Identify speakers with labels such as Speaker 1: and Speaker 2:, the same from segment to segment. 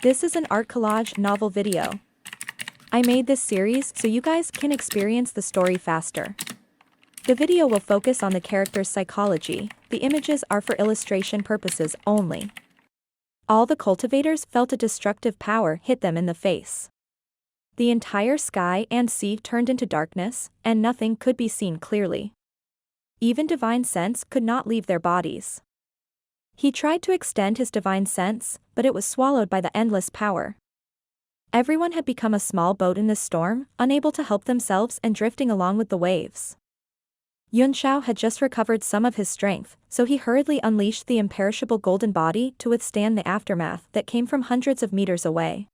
Speaker 1: This is an art collage novel video. I made this series so you guys can experience the story faster. The video will focus on the character's psychology, the images are for illustration purposes only. All the cultivators felt a destructive power hit them in the face. The entire sky and sea turned into darkness, and nothing could be seen clearly. Even divine sense could not leave their bodies. He tried to extend his divine sense, but it was swallowed by the endless power. Everyone had become a small boat in this storm, unable to help themselves and drifting along with the waves. Yunxiao had just recovered some of his strength, so he hurriedly unleashed the imperishable golden body to withstand the aftermath that came from hundreds of meters away.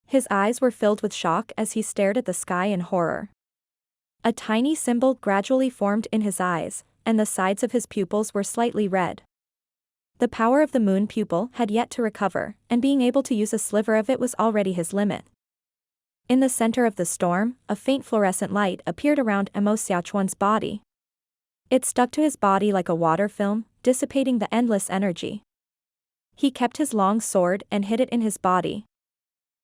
Speaker 1: His eyes were filled with shock as he stared at the sky in horror. A tiny symbol gradually formed in his eyes, and the sides of his pupils were slightly red. The power of the moon pupil had yet to recover, and being able to use a sliver of it was already his limit. In the center of the storm, a faint fluorescent light appeared around Xiaochuan's body. It stuck to his body like a water film, dissipating the endless energy. He kept his long sword and hid it in his body.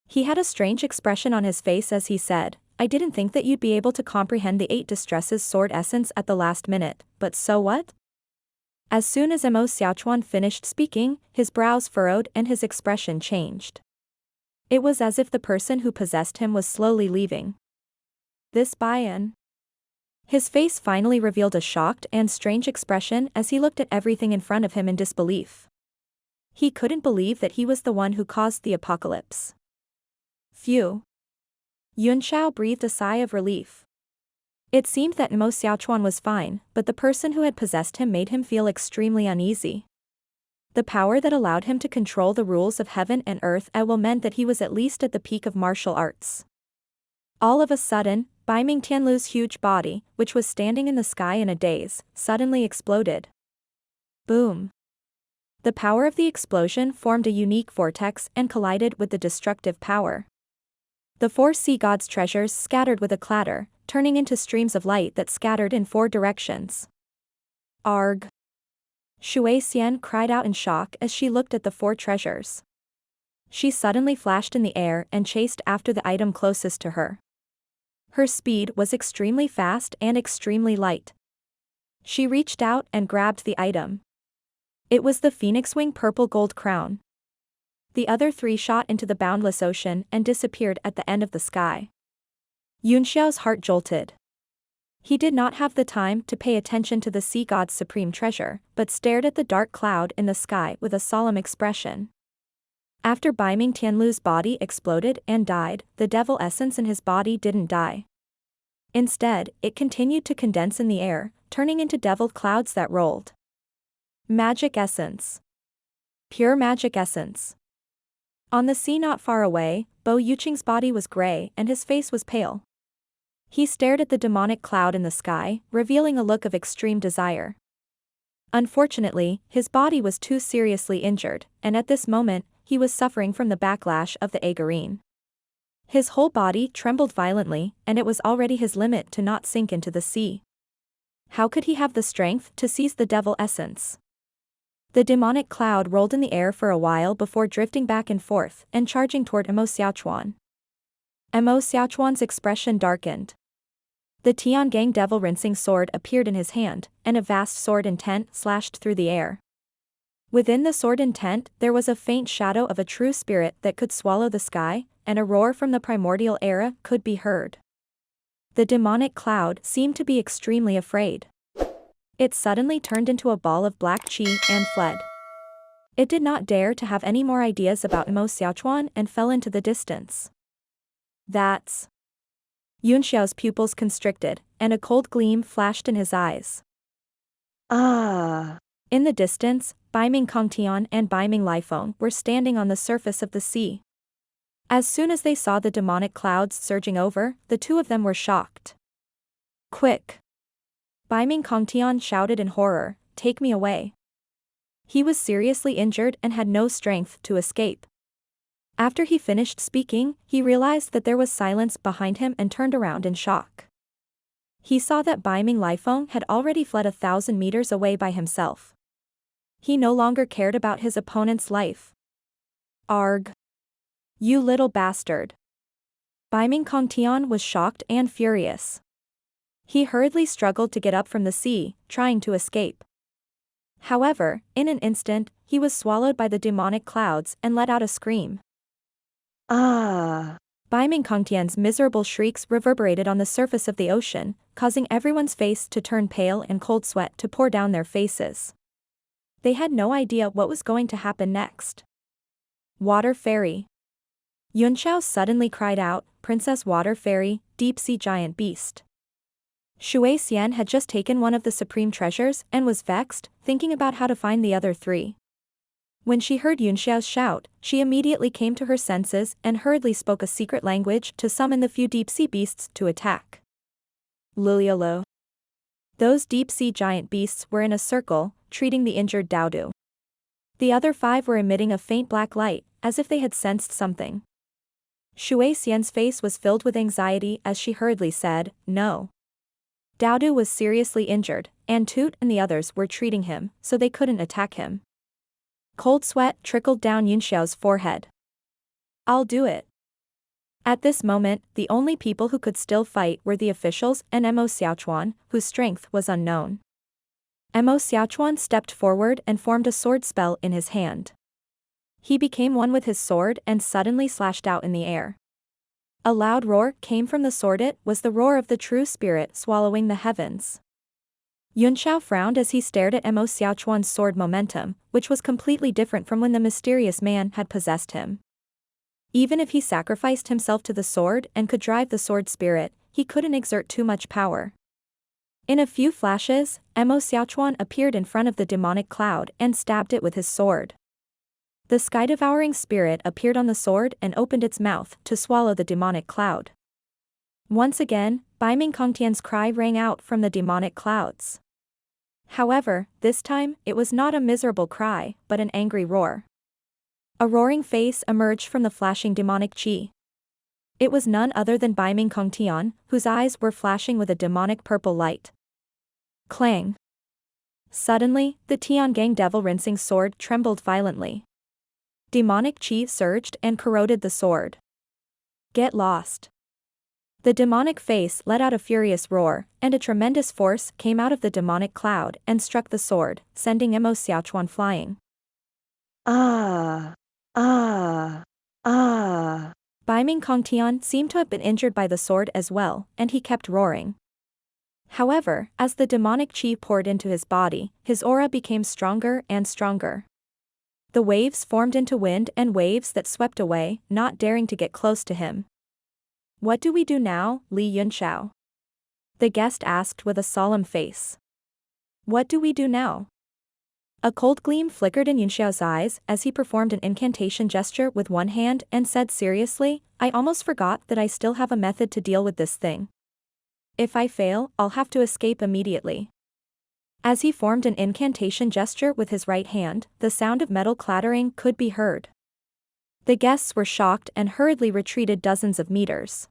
Speaker 1: He had a strange expression on his face as he said, "I didn't think that you'd be able to comprehend the 8 distresses sword essence at the last minute, but so what?" As soon as Xiaochuan finished speaking, his brows furrowed and his expression changed. It was as if the person who possessed him was slowly leaving. This buy-in. His face finally revealed a shocked and strange expression as he looked at everything in front of him in disbelief. He couldn't believe that he was the one who caused the apocalypse. Phew. Yunxiao breathed a sigh of relief. It seemed that Xiaochuan was fine, but the person who had possessed him made him feel extremely uneasy. The power that allowed him to control the rules of heaven and earth at will meant that he was at least at the peak of martial arts. All of a sudden, Baiming Tianlu's huge body, which was standing in the sky in a daze, suddenly exploded. Boom. The power of the explosion formed a unique vortex and collided with the destructive power. The 4 sea gods' treasures scattered with a clatter, turning into streams of light that scattered in 4 directions. Arg! Shui Xian cried out in shock as she looked at the 4 treasures. She suddenly flashed in the air and chased after the item closest to her. Her speed was extremely fast and extremely light. She reached out and grabbed the item. It was the phoenix wing purple gold crown. The other 3 shot into the boundless ocean and disappeared at the end of the sky. Yunxiao's heart jolted. He did not have the time to pay attention to the sea god's supreme treasure, but stared at the dark cloud in the sky with a solemn expression. After Baiming Tianlu's body exploded and died, the devil essence in his body didn't die. Instead, it continued to condense in the air, turning into devil clouds that rolled. Magic essence. Pure magic essence. On the sea not far away, Bo Yuqing's body was gray and his face was pale. He stared at the demonic cloud in the sky, revealing a look of extreme desire. Unfortunately, his body was too seriously injured, and at this moment, he was suffering from the backlash of the Agarine. His whole body trembled violently, and it was already his limit to not sink into the sea. How could he have the strength to seize the devil essence? The demonic cloud rolled in the air for a while before drifting back and forth and charging toward Xiaochuan. Xiaochuan's expression darkened. The Tiandang devil rinsing sword appeared in his hand, and a vast sword intent slashed through the air. Within the sword intent there was a faint shadow of a true spirit that could swallow the sky, and a roar from the primordial era could be heard. The demonic cloud seemed to be extremely afraid. It suddenly turned into a ball of black qi and fled. It did not dare to have any more ideas about Xiaochuan and fell into the distance. That's... Yunxiao's pupils constricted, and a cold gleam flashed in his eyes. Ah! In the distance, Baiming Kongtian and Baiming Lifeng were standing on the surface of the sea. As soon as they saw the demonic clouds surging over, the 2 of them were shocked. Quick! Baiming Kongtian shouted in horror, "Take me away." He was seriously injured and had no strength to escape. After he finished speaking, he realized that there was silence behind him and turned around in shock. He saw that Baiming Lifeng had already fled 1,000 meters away by himself. He no longer cared about his opponent's life. Arg! You little bastard. Baiming Kongtian was shocked and furious. He hurriedly struggled to get up from the sea, trying to escape. However, in an instant, he was swallowed by the demonic clouds and let out a scream. Ah! Baiming Kongtian's miserable shrieks reverberated on the surface of the ocean, causing everyone's face to turn pale and cold sweat to pour down their faces. They had no idea what was going to happen next. Water Fairy. Yunxiao suddenly cried out, Princess Water Fairy, deep-sea giant beast. Shui Xian had just taken one of the supreme treasures and was vexed, thinking about how to find the other three. When she heard Yunxiao's shout, she immediately came to her senses and hurriedly spoke a secret language to summon the few deep-sea beasts to attack. Liliolo. Those deep-sea giant beasts were in a circle, treating the injured Daodu. The other 5 were emitting a faint black light, as if they had sensed something. Shui Xian's face was filled with anxiety as she hurriedly said, no. Daodu was seriously injured, and Toot and the others were treating him, so they couldn't attack him. Cold sweat trickled down Yunxiao's forehead. I'll do it. At this moment, the only people who could still fight were the officials and Mo Xiaochuan, whose strength was unknown. Mo Xiaochuan stepped forward and formed a sword spell in his hand. He became one with his sword and suddenly slashed out in the air. A loud roar came from the sword. It was the roar of the true spirit swallowing the heavens. Yunxiao frowned as he stared at Mo Xiaochuan's sword momentum, which was completely different from when the mysterious man had possessed him. Even if he sacrificed himself to the sword and could drive the sword spirit, he couldn't exert too much power. In a few flashes, Mo Xiaochuan appeared in front of the demonic cloud and stabbed it with his sword. The sky-devouring spirit appeared on the sword and opened its mouth to swallow the demonic cloud. Once again, Baiming Kongtian's cry rang out from the demonic clouds. However, this time, it was not a miserable cry, but an angry roar. A roaring face emerged from the flashing demonic chi. It was none other than Baiming Kongtian, whose eyes were flashing with a demonic purple light. Clang! Suddenly, the Tiandang devil-rinsing sword trembled violently. Demonic chi surged and corroded the sword. Get lost. The demonic face let out a furious roar, and a tremendous force came out of the demonic cloud and struck the sword, sending Mo Xiaochuan flying. Ah! Ah! Ah! Baiming Kongtian seemed to have been injured by the sword as well, and he kept roaring. However, as the demonic chi poured into his body, his aura became stronger and stronger. The waves formed into wind and waves that swept away, not daring to get close to him. What do we do now, Li Yunxiao? The guest asked with a solemn face. What do we do now? A cold gleam flickered in Yunxiao's eyes as he performed an incantation gesture with one hand and said seriously, I almost forgot that I still have a method to deal with this thing. If I fail, I'll have to escape immediately. As he formed an incantation gesture with his right hand, the sound of metal clattering could be heard. The guests were shocked and hurriedly retreated dozens of meters.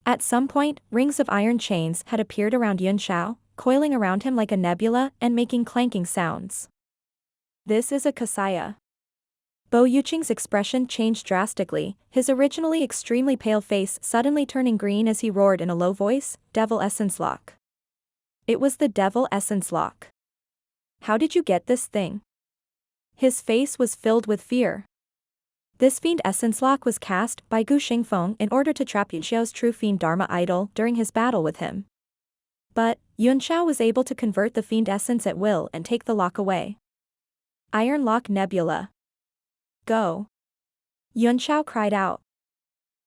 Speaker 1: At some point, rings of iron chains had appeared around Yunxiao, coiling around him like a nebula and making clanking sounds. This is a kasaya. Bo Yuqing's expression changed drastically, his originally extremely pale face suddenly turning green as he roared in a low voice, Devil Essence Lock. It was the Devil Essence Lock. How did you get this thing? His face was filled with fear. This Fiend Essence Lock was cast by Gu Xingfeng in order to trap Yunxiao's true Fiend Dharma idol during his battle with him. But, Yunxiao was able to convert the Fiend Essence at will and take the lock away. Iron Lock Nebula. Go! Yunxiao cried out.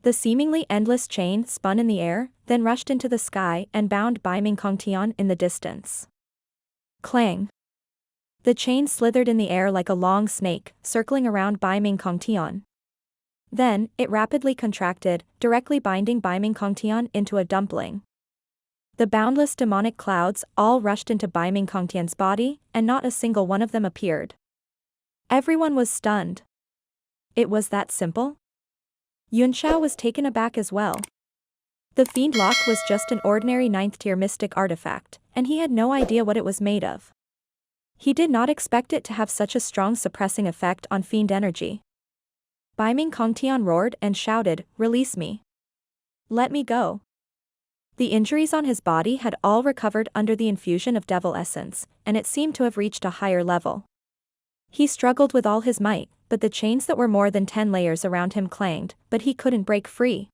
Speaker 1: The seemingly endless chain spun in the air, then rushed into the sky and bound Baiming Kongtian in the distance. Clang! The chain slithered in the air like a long snake, circling around Baiming Kongtian. Then, it rapidly contracted, directly binding Baiming Kongtian into a dumpling. The boundless demonic clouds all rushed into Baiming Kongtian's body, and not a single one of them appeared. Everyone was stunned. It was that simple? Yunxiao was taken aback as well. The Fiend Lock was just an ordinary 9th-tier mystic artifact, and he had no idea what it was made of. He did not expect it to have such a strong suppressing effect on Fiend energy. Bai Ming Kongtian roared and shouted, "Release me. Let me go." The injuries on his body had all recovered under the infusion of devil essence, and it seemed to have reached a higher level. He struggled with all his might, but the chains that were more than 10 layers around him clanged, but he couldn't break free.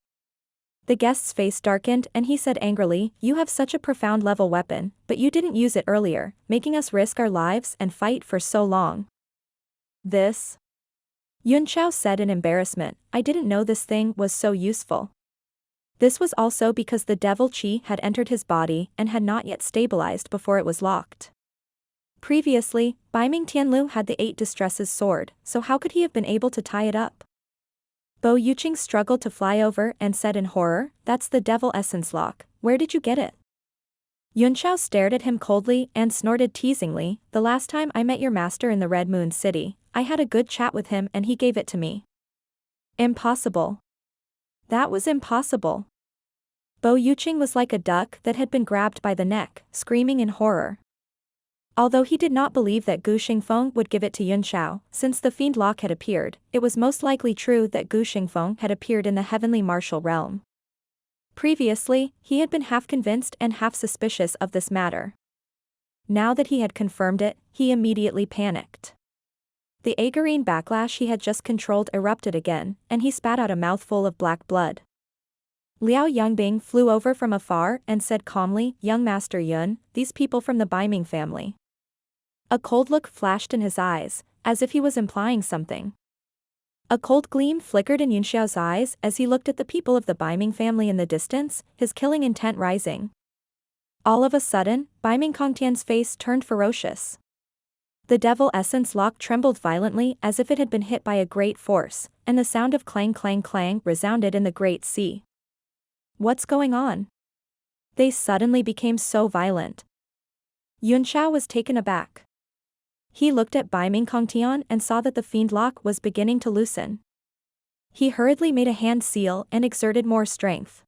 Speaker 1: The guest's face darkened and he said angrily, "You have such a profound level weapon, but you didn't use it earlier, making us risk our lives and fight for so long." "This?" Yunxiao said in embarrassment, "I didn't know this thing was so useful." This was also because the devil chi had entered his body and had not yet stabilized before it was locked. Previously, Bai Ming Tianlu had the 8 distresses sword, so how could he have been able to tie it up? Bo Yuqing struggled to fly over and said in horror, "That's the devil essence lock, where did you get it?" Yunxiao stared at him coldly and snorted teasingly, "The last time I met your master in the Red Moon City, I had a good chat with him and he gave it to me." Impossible. That was impossible. Bo Yuqing was like a duck that had been grabbed by the neck, screaming in horror. Although he did not believe that Gu Xingfeng would give it to Yunxiao, since the fiend lock had appeared, it was most likely true that Gu Xingfeng had appeared in the heavenly martial realm. Previously, he had been half convinced and half suspicious of this matter. Now that he had confirmed it, he immediately panicked. The agarine backlash he had just controlled erupted again, and he spat out a mouthful of black blood. Liao Yongbing flew over from afar and said calmly, "Young Master Yun, these people from the Bai Ming family." A cold look flashed in his eyes, as if he was implying something. A cold gleam flickered in Yunxiao's eyes as he looked at the people of the Bai Ming family in the distance, his killing intent rising. All of a sudden, Bai Ming Kongtian's face turned ferocious. The devil essence lock trembled violently as if it had been hit by a great force, and the sound of clang clang clang resounded in the great sea. What's going on? They suddenly became so violent. Yunxiao was taken aback. He looked at Bai Ming Kongtian and saw that the fiend lock was beginning to loosen. He hurriedly made a hand seal and exerted more strength.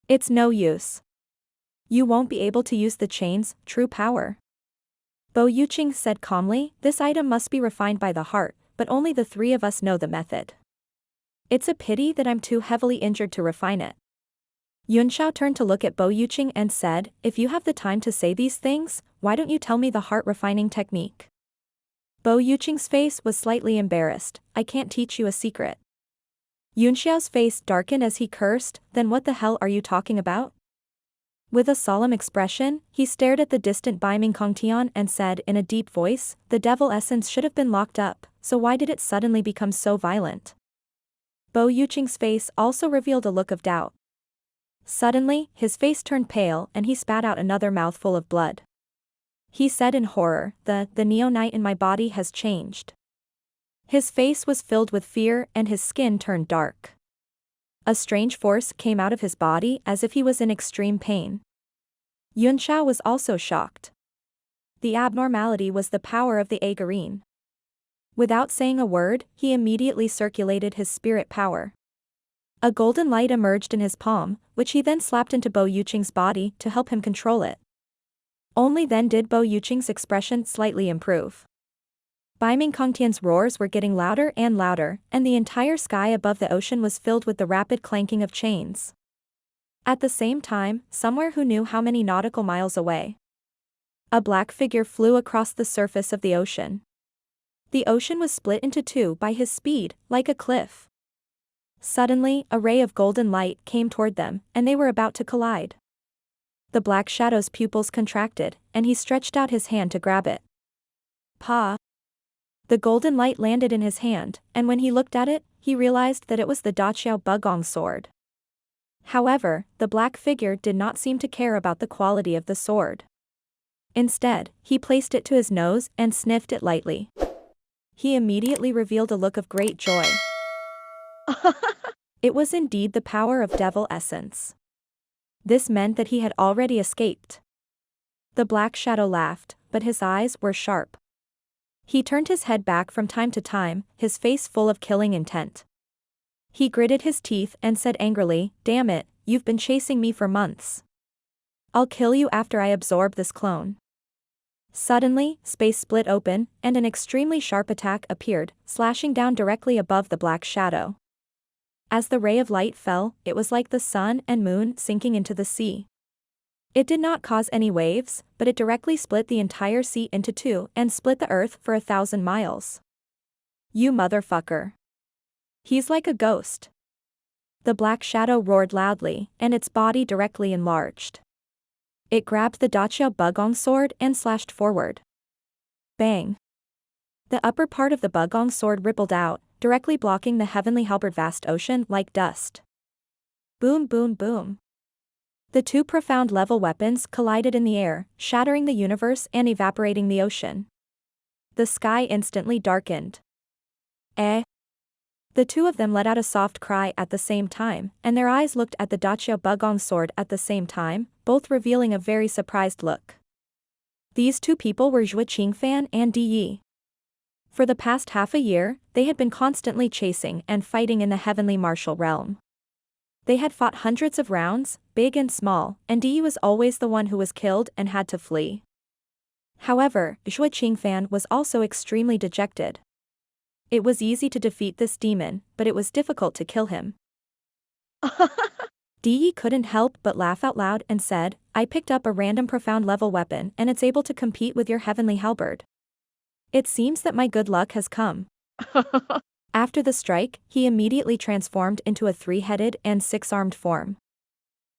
Speaker 1: "It's no use. You won't be able to use the chain's true power." Bo Yuqing said calmly, "This item must be refined by the heart, but only the 3 of us know the method. It's a pity that I'm too heavily injured to refine it." Yunxiao turned to look at Bo Yuqing and said, "If you have the time to say these things, why don't you tell me the heart refining technique?" Bo Yuqing's face was slightly embarrassed. "I can't teach you a secret." Yunxiao's face darkened as he cursed, "Then what the hell are you talking about?" With a solemn expression, he stared at the distant Bai Ming Kongtian and said in a deep voice, "The devil essence should have been locked up, so why did it suddenly become so violent?" Bo Yuqing's face also revealed a look of doubt. Suddenly, his face turned pale and he spat out another mouthful of blood. He said in horror, the neonite in my body has changed." His face was filled with fear and his skin turned dark. A strange force came out of his body as if he was in extreme pain. Yunxiao was also shocked. The abnormality was the power of the agarine. Without saying a word, he immediately circulated his spirit power. A golden light emerged in his palm, which he then slapped into Bo Yuqing's body to help him control it. Only then did Bo Yuqing's expression slightly improve. Bai Ming Kongtian's roars were getting louder and louder, and the entire sky above the ocean was filled with the rapid clanking of chains. At the same time, somewhere who knew how many nautical miles away, a black figure flew across the surface of the ocean. The ocean was split into 2 by his speed, like a cliff. Suddenly, a ray of golden light came toward them, and they were about to collide. The black shadow's pupils contracted, and he stretched out his hand to grab it. Pa! The golden light landed in his hand, and when he looked at it, he realized that it was the Daqiao Bugong sword. However, the black figure did not seem to care about the quality of the sword. Instead, he placed it to his nose and sniffed it lightly. He immediately revealed a look of great joy. It was indeed the power of devil essence. This meant that he had already escaped. The black shadow laughed, but his eyes were sharp. He turned his head back from time to time, his face full of killing intent. He gritted his teeth and said angrily, "Damn it, you've been chasing me for months. I'll kill you after I absorb this clone." Suddenly, space split open, and an extremely sharp attack appeared, slashing down directly above the black shadow. As the ray of light fell, it was like the sun and moon sinking into the sea. It did not cause any waves, but it directly split the entire sea into two and split the earth for 1,000 miles. You motherfucker. He's like a ghost. The black shadow roared loudly, and its body directly enlarged. It grabbed the Daqiao Bugong sword and slashed forward. Bang. The upper part of the Bugong sword rippled out, directly blocking the heavenly halberd vast ocean like dust. Boom boom boom. The two profound level weapons collided in the air, shattering the universe and evaporating the ocean. The sky instantly darkened. Eh? The two of them let out a soft cry at the same time, and their eyes looked at the Daqiao Bugong sword at the same time, both revealing a very surprised look. These two people were Zhui Qingfan and Di Yi. For the past half a year, they had been constantly chasing and fighting in the heavenly martial realm. They had fought hundreds of rounds, big and small, and Di Yi was always the one who was killed and had to flee. However, Zhui Qingfan was also extremely dejected. It was easy to defeat this demon, but it was difficult to kill him. Di Yi couldn't help but laugh out loud and said, I picked up a random profound level weapon and it's able to compete with your heavenly halberd. It seems that my good luck has come. After the strike, he immediately transformed into a three-headed and six-armed form.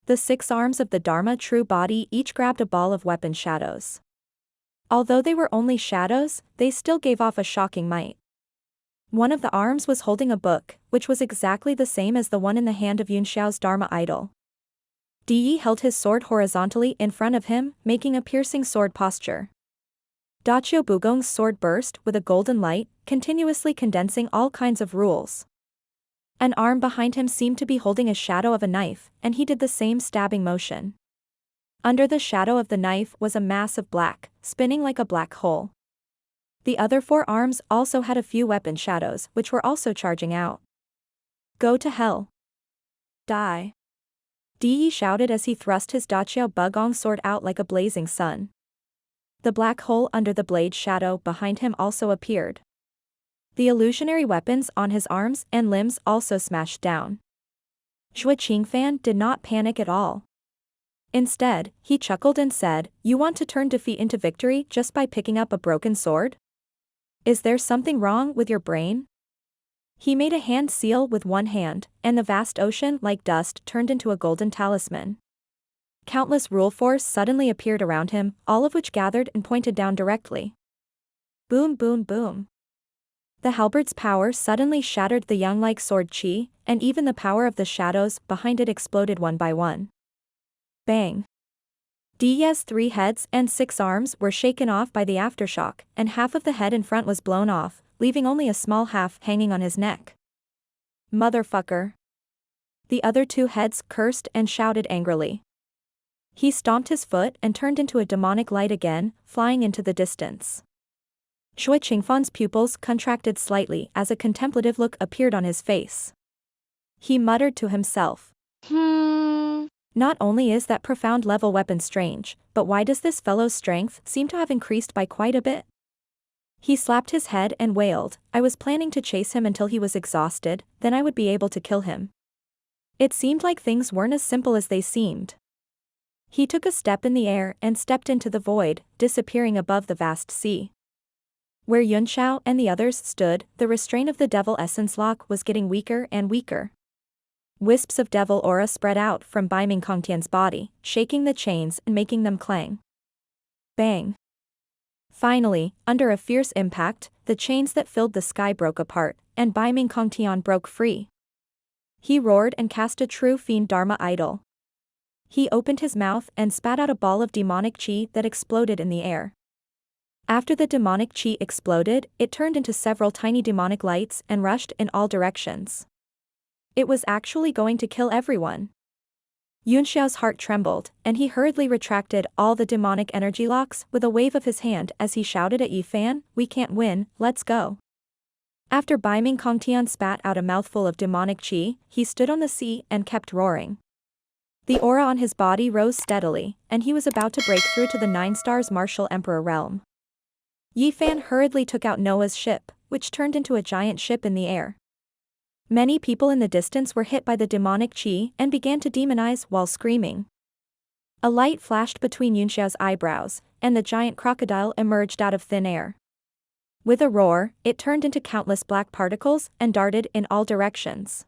Speaker 1: The 6 arms of the Dharma true body each grabbed a ball of weapon shadows. Although they were only shadows, they still gave off a shocking might. One of the arms was holding a book, which was exactly the same as the one in the hand of Yunxiao's Dharma idol. Di Yi held his sword horizontally in front of him, making a piercing sword posture. Daqiao Bugong's sword burst with a golden light, continuously condensing all kinds of rules. An arm behind him seemed to be holding a shadow of a knife, and he did the same stabbing motion. Under the shadow of the knife was a mass of black, spinning like a black hole. The other 4 arms also had a few weapon shadows which were also charging out. Go to hell. Die. Di Yi shouted as he thrust his Daqiao Bugong sword out like a blazing sun. The black hole under the blade shadow behind him also appeared. The illusionary weapons on his arms and limbs also smashed down. Zhui Qingfan did not panic at all. Instead, he chuckled and said, You want to turn defeat into victory just by picking up a broken sword? Is there something wrong with your brain? He made a hand seal with one hand, and the vast ocean like dust turned into a golden talisman. Countless rule force suddenly appeared around him, all of which gathered and pointed down directly. Boom boom boom. The halberd's power suddenly shattered the yang-like sword qi, and even the power of the shadows behind it exploded one by one. Bang. Di Yi's 3 heads and 6 arms were shaken off by the aftershock, and half of the head in front was blown off, leaving only a small half hanging on his neck. Motherfucker. The other 2 heads cursed and shouted angrily. He stomped his foot and turned into a demonic light again, flying into the distance. Zhui Qingfan's pupils contracted slightly as a contemplative look appeared on his face. He muttered to himself. Not only is that profound level weapon strange, but why does this fellow's strength seem to have increased by quite a bit? He slapped his head and wailed, I was planning to chase him until he was exhausted, then I would be able to kill him. It seemed like things weren't as simple as they seemed. He took a step in the air and stepped into the void, disappearing above the vast sea. Where Yunxiao and the others stood, the restraint of the devil essence lock was getting weaker and weaker. Wisps of devil aura spread out from Bai Ming Kongtian's body, shaking the chains and making them clang. Bang. Finally, under a fierce impact, the chains that filled the sky broke apart, and Bai Ming Kongtian broke free. He roared and cast a true fiend Dharma idol. He opened his mouth and spat out a ball of demonic qi that exploded in the air. After the demonic qi exploded, it turned into several tiny demonic lights and rushed in all directions. It was actually going to kill everyone. Yunxiao's heart trembled, and he hurriedly retracted all the demonic energy locks with a wave of his hand as he shouted at Yifan, We can't win, let's go. After Bai Ming Kongtian spat out a mouthful of demonic qi, he stood on the sea and kept roaring. The aura on his body rose steadily, and he was about to break through to the 9 stars martial emperor realm. Yi Fan hurriedly took out Noah's ship, which turned into a giant ship in the air. Many people in the distance were hit by the demonic chi and began to demonize while screaming. A light flashed between Yunxiao's eyebrows, and the giant crocodile emerged out of thin air. With a roar, it turned into countless black particles and darted in all directions.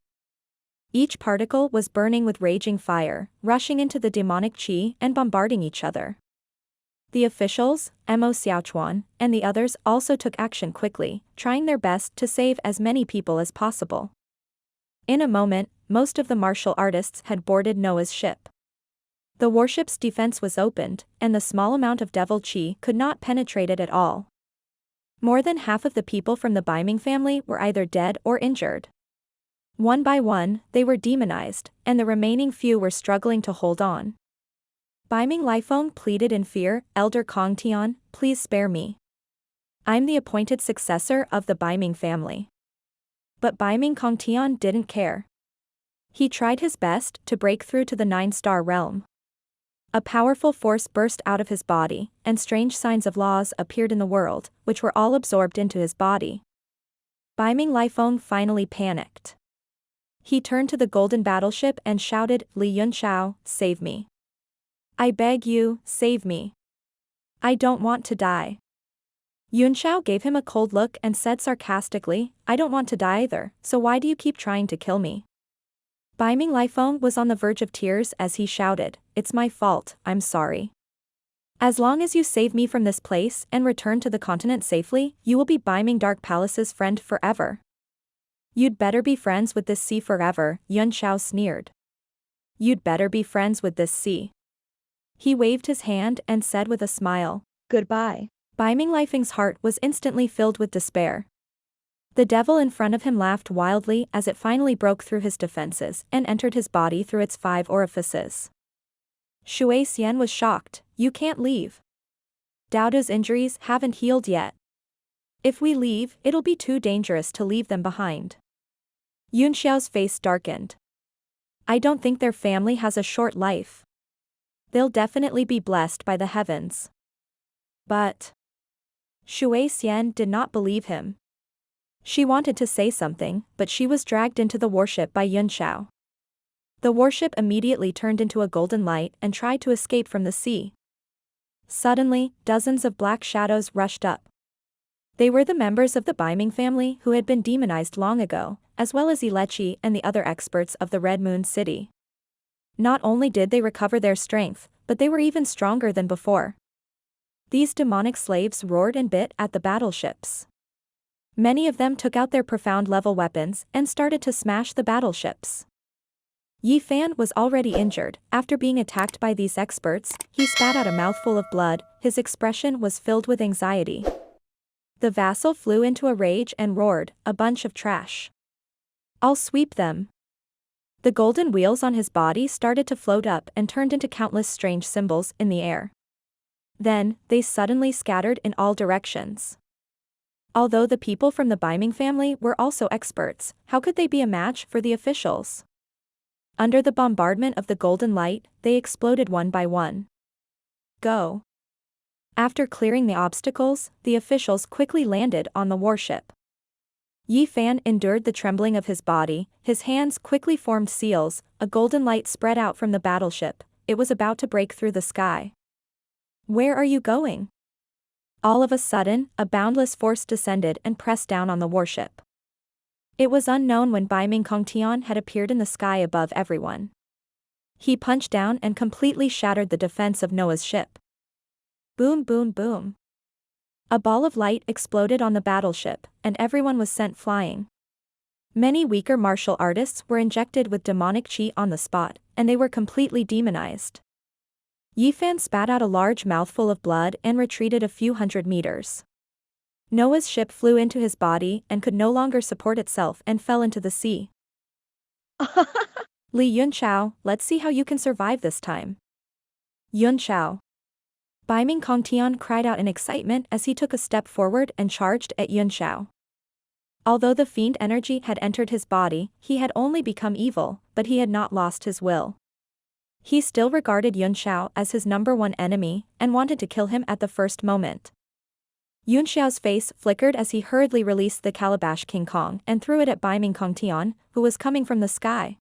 Speaker 1: Each particle was burning with raging fire, rushing into the demonic chi and bombarding each other. The officials, Mo Xiaochuan, and the others also took action quickly, trying their best to save as many people as possible. In a moment, most of the martial artists had boarded Noah's ship. The warship's defense was opened, and the small amount of devil chi could not penetrate it at all. More than half of the people from the Beiming family were either dead or injured. One by one, they were demonized, and the remaining few were struggling to hold on. Beiming Lifeng pleaded in fear, Elder Kong Tian, please spare me. I'm the appointed successor of the Beiming family. But Beiming Kong Tian didn't care. He tried his best to break through to the 9-star realm. A powerful force burst out of his body, and strange signs of laws appeared in the world, which were all absorbed into his body. Beiming Lifeng finally panicked. He turned to the golden battleship and shouted, Li Yunxiao, save me. I beg you, save me. I don't want to die. Yunxiao gave him a cold look and said sarcastically, I don't want to die either, so why do you keep trying to kill me? Beiming Lifeng was on the verge of tears as he shouted, it's my fault, I'm sorry. As long as you save me from this place and return to the continent safely, you will be Beiming Dark Palace's friend forever. You'd better be friends with this sea forever, Yunxiao sneered. You'd better be friends with this sea. He waved his hand and said with a smile, goodbye. Beiming Lifeng's heart was instantly filled with despair. The devil in front of him laughed wildly as it finally broke through his defenses and entered his body through its 5 orifices. Shui Xian was shocked, you can't leave. Daoda's injuries haven't healed yet. If we leave, it'll be too dangerous to leave them behind. Yunxiao's face darkened. I don't think their family has a short life. They'll definitely be blessed by the heavens. But Shui Xian did not believe him. She wanted to say something, but she was dragged into the warship by Yunxiao. The warship immediately turned into a golden light and tried to escape from the sea. Suddenly, dozens of black shadows rushed up. They were the members of the Beiming family who had been demonized long ago, as well as Ilechi and the other experts of the Red Moon City. Not only did they recover their strength, but they were even stronger than before. These demonic slaves roared and bit at the battleships. Many of them took out their profound-level weapons and started to smash the battleships. Yi Fan was already injured. After being attacked by these experts, he spat out a mouthful of blood. His expression was filled with anxiety. The vassal flew into a rage and roared, a bunch of trash. I'll sweep them. The golden wheels on his body started to float up and turned into countless strange symbols in the air. Then, they suddenly scattered in all directions. Although the people from the Beiming family were also experts, how could they be a match for the officials? Under the bombardment of the golden light, they exploded one by one. Go. After clearing the obstacles, the officials quickly landed on the warship. Yi Fan endured the trembling of his body, his hands quickly formed seals, a golden light spread out from the battleship, it was about to break through the sky. Where are you going? All of a sudden, a boundless force descended and pressed down on the warship. It was unknown when Beiming Kongtian had appeared in the sky above everyone. He punched down and completely shattered the defense of Noah's ship. Boom boom boom. A ball of light exploded on the battleship, and everyone was sent flying. Many weaker martial artists were injected with demonic chi on the spot, and they were completely demonized. Yi Fan spat out a large mouthful of blood and retreated a few hundred meters. Noah's ship flew into his body and could no longer support itself and fell into the sea. Li Yunxiao, let's see how you can survive this time. Yunxiao. Beiming Kongtian cried out in excitement as he took a step forward and charged at Yunxiao. Although the fiend energy had entered his body, he had only become evil, but he had not lost his will. He still regarded Yunxiao as his #1 enemy and wanted to kill him at the first moment. Yunxiao's face flickered as he hurriedly released the Calabash King Kong and threw it at Bai Ming Kongtian, who was coming from the sky.